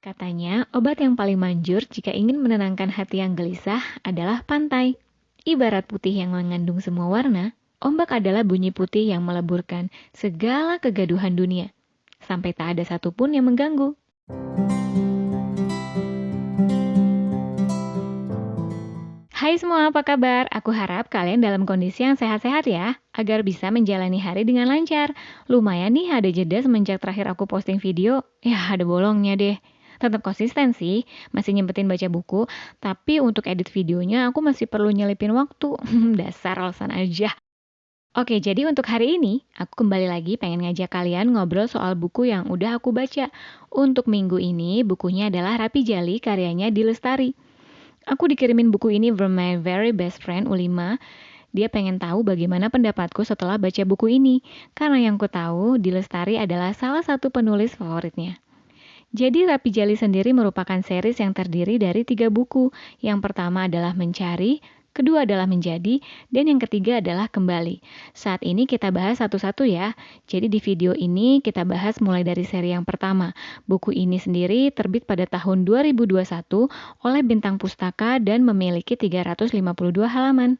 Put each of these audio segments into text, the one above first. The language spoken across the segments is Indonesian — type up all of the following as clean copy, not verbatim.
Katanya, obat yang paling manjur jika ingin menenangkan hati yang gelisah adalah pantai. Ibarat putih yang mengandung semua warna, ombak adalah bunyi putih yang meleburkan segala kegaduhan dunia, sampai tak ada satupun yang mengganggu. Hai semua, apa kabar? Aku harap kalian dalam kondisi yang sehat-sehat ya, agar bisa menjalani hari dengan lancar. Lumayan nih ada jeda semenjak terakhir aku posting video, ya ada bolongnya deh. Tetap konsisten sih, masih nyempetin baca buku, tapi untuk edit videonya aku masih perlu nyelipin waktu. Dasar alasan aja. Oke, jadi untuk hari ini, aku kembali lagi pengen ngajak kalian ngobrol soal buku yang udah aku baca. Untuk minggu ini, bukunya adalah Rapi Jali karyanya Di Lestari. Aku dikirimin buku ini from my very best friend Ulima. Dia pengen tahu bagaimana pendapatku setelah baca buku ini. Karena yang ku tahu, Di Lestari adalah salah satu penulis favoritnya. Jadi Rapi Jali sendiri merupakan series yang terdiri dari 3 buku. Yang pertama adalah Mencari, kedua adalah Menjadi, dan yang ketiga adalah Kembali. Saat ini kita bahas satu-satu ya. Jadi di video ini kita bahas mulai dari seri yang pertama. Buku ini sendiri terbit pada tahun 2021 oleh Bintang Pustaka dan memiliki 352 halaman.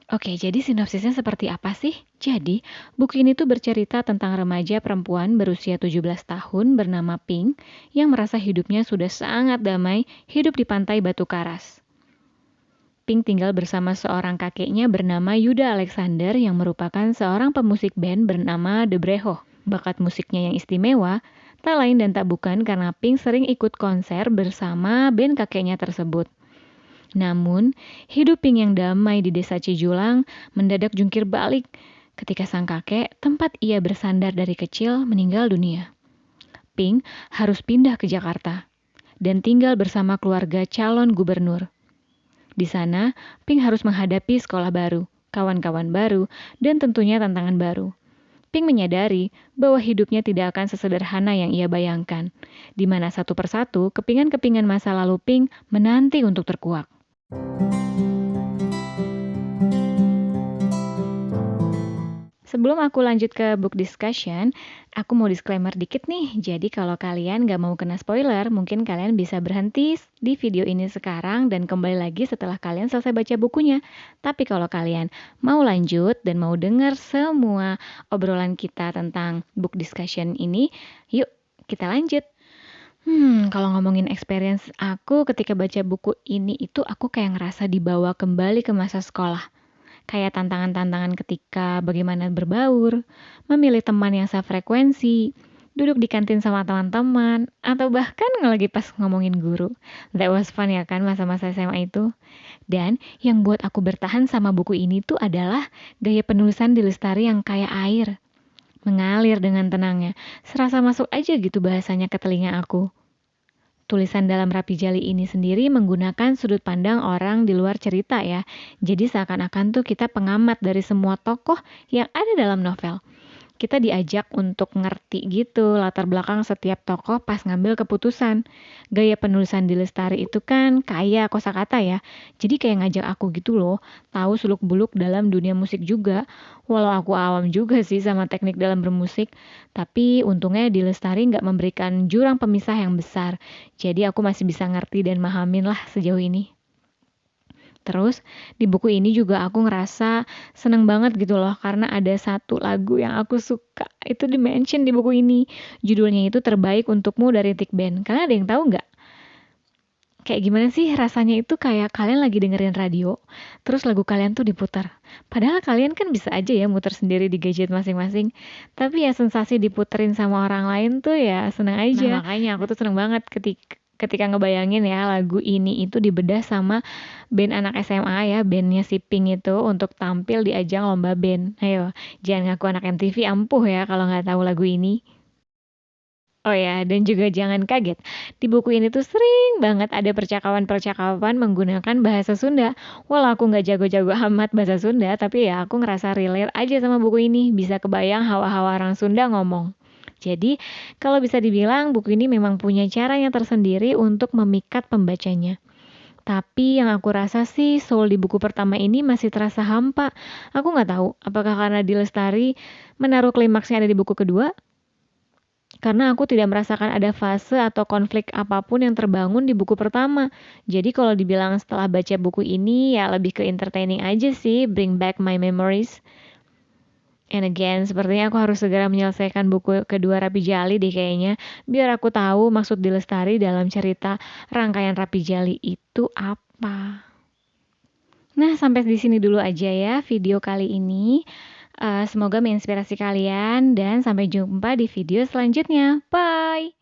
Oke, jadi sinopsisnya seperti apa sih? Jadi, buku ini tuh bercerita tentang remaja perempuan berusia 17 tahun bernama Pink yang merasa hidupnya sudah sangat damai hidup di pantai Batu Karas. Pink tinggal bersama seorang kakeknya bernama Yuda Alexander yang merupakan seorang pemusik band bernama The Breho. Bakat musiknya yang istimewa, tak lain dan tak bukan karena Pink sering ikut konser bersama band kakeknya tersebut. Namun, hidup Pink yang damai di desa Cijulang mendadak jungkir balik ketika sang kakek, tempat ia bersandar dari kecil, meninggal dunia. Pink harus pindah ke Jakarta dan tinggal bersama keluarga calon gubernur. Di sana, Pink harus menghadapi sekolah baru, kawan-kawan baru, dan tentunya tantangan baru. Pink menyadari bahwa hidupnya tidak akan sesederhana yang ia bayangkan, di mana satu persatu kepingan-kepingan masa lalu Pink menanti untuk terkuak. Sebelum aku lanjut ke book discussion, aku mau disclaimer dikit nih. Jadi kalau kalian gak mau kena spoiler, mungkin kalian bisa berhenti di video ini sekarang dan kembali lagi setelah kalian selesai baca bukunya. Tapi kalau kalian mau lanjut dan mau dengar semua obrolan kita tentang book discussion ini, yuk kita lanjut. Kalau ngomongin experience aku ketika baca buku ini itu aku kayak ngerasa dibawa kembali ke masa sekolah. Kayak tantangan-tantangan ketika bagaimana berbaur, memilih teman yang sefrekuensi, duduk di kantin sama teman-teman, atau bahkan lagi pas ngomongin guru. That was fun ya kan masa-masa SMA itu. Dan yang buat aku bertahan sama buku ini tuh adalah gaya penulisan Di Lestari yang kayak air. Mengalir dengan tenangnya, serasa masuk aja gitu bahasanya ke telinga aku. Tulisan dalam Rapi Jali ini sendiri menggunakan sudut pandang orang di luar cerita ya. Jadi seakan-akan tuh kita pengamat dari semua tokoh yang ada dalam novel. Kita diajak untuk ngerti gitu latar belakang setiap tokoh pas ngambil keputusan. Gaya penulisan Di Lestari itu kan kaya kosakata ya. Jadi kayak ngajak aku gitu loh, tahu suluk-beluk dalam dunia musik juga. Walau aku awam juga sih sama teknik dalam bermusik, tapi untungnya Di Lestari nggak memberikan jurang pemisah yang besar. Jadi aku masih bisa ngerti dan mahamin lah sejauh ini. Terus di buku ini juga aku ngerasa seneng banget gitu loh karena ada satu lagu yang aku suka. Itu di-mention di buku ini. Judulnya itu Terbaik Untukmu dari Tik Band. Kalian ada yang tahu nggak? Kayak gimana sih rasanya itu kayak kalian lagi dengerin radio, terus lagu kalian tuh diputar. Padahal kalian kan bisa aja ya muter sendiri di gadget masing-masing. Tapi ya sensasi diputerin sama orang lain tuh ya seneng aja. Nah makanya aku tuh seneng banget ketika ngebayangin ya lagu ini itu dibedah sama band anak SMA ya, bandnya si Pink itu untuk tampil di ajang lomba band. Ayo, jangan ngaku anak MTV ampuh ya kalau nggak tahu lagu ini. Oh ya, dan juga jangan kaget, di buku ini tuh sering banget ada percakapan-percakapan menggunakan bahasa Sunda. Walau aku nggak jago-jago amat bahasa Sunda, tapi ya aku ngerasa relate aja sama buku ini, bisa kebayang hawa-hawa orang Sunda ngomong. Jadi, kalau bisa dibilang buku ini memang punya caranya tersendiri untuk memikat pembacanya. Tapi yang aku rasa sih soul di buku pertama ini masih terasa hampa. Aku nggak tahu apakah karena di Lestari menaruh klimaksnya ada di buku kedua. Karena aku tidak merasakan ada fase atau konflik apapun yang terbangun di buku pertama. Jadi kalau dibilang setelah baca buku ini ya lebih ke entertaining aja sih, bring back my memories. And again, sepertinya aku harus segera menyelesaikan buku kedua Rapi Jali deh kayaknya, biar aku tahu maksud di Lestari dalam cerita rangkaian Rapi Jali itu apa. Nah, sampai di sini dulu aja ya video kali ini. Semoga menginspirasi kalian dan sampai jumpa di video selanjutnya. Bye!